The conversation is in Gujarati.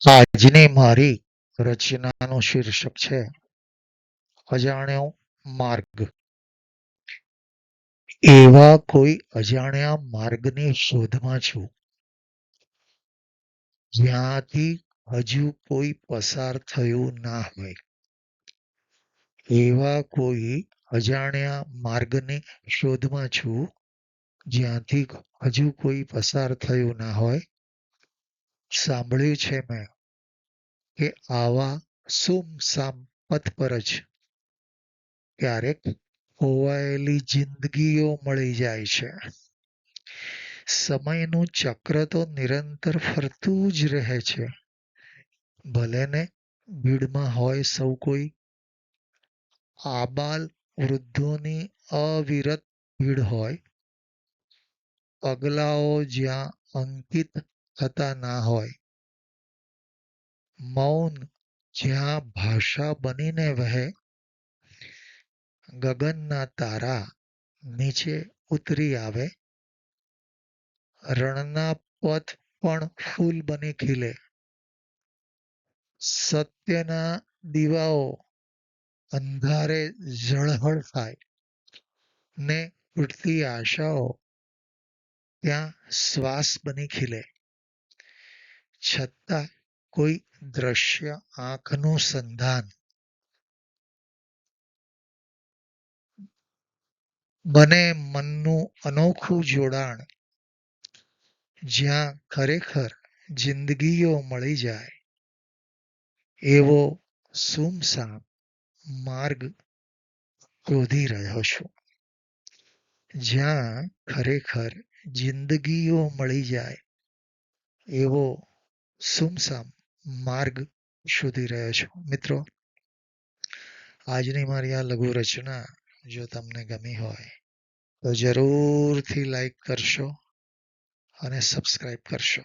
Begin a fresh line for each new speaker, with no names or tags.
આજની મારી રચનાનું શીર્ષક છે અજાણ્યો માર્ગ. એવા કોઈ અજાણ્યા માર્ગની શોધમાં છું, જ્યાંથી હજુ કોઈ પસાર થયું ના હોય. એવા કોઈ અજાણ્યા માર્ગની શોધમાં છું, જ્યાંથી હજુ કોઈ પસાર થયું ના હોય. સાંભળ્યું છે મેં કે આવા સુમસામ પથ પર જ ક્યારેક ખોવાયેલી જિંદગીઓ મળી જાય છે. સમયનું ચક્ર તો નિરંતર ફરતું જ રહે છે. ભલે ને ભીડમાં હોય સૌ કોઈ, આબાલ વૃદ્ધોની અવિરત ભીડ હોય, પગલાઓ જ્યાં અંકિત થતા ના હોય, મૌન જ્યાં ભાષા બનીને વહે, ગગનના તારા નીચે ઉતરી આવે, રણના પથ પણ ફૂલ બની ખીલે, સત્યના દીવાઓ અંધારે ઝળહળ થાય, ને તૂટતી આશાઓ ત્યાં શ્વાસ બની ખીલે. છતાં કોઈ દ્રશ્ય આંખનું સંધાન બને મનનું અનોખું જોડાણ, જ્યાં ખરેખર જિંદગીઓ મળી જાય. એવો સુમસામ માર્ગ શોધી રહ્યો છું, જ્યાં ખરેખર જિંદગીઓ મળી જાય. એવો સુમસામ માર્ગ શોધી રહ્યો છું. મિત્રો, આજની મારી આ લઘુ રચના જો તમને ગમી હોય તો જરૂરથી લાઈક કરશો અને સબસ્ક્રાઈબ કરશો.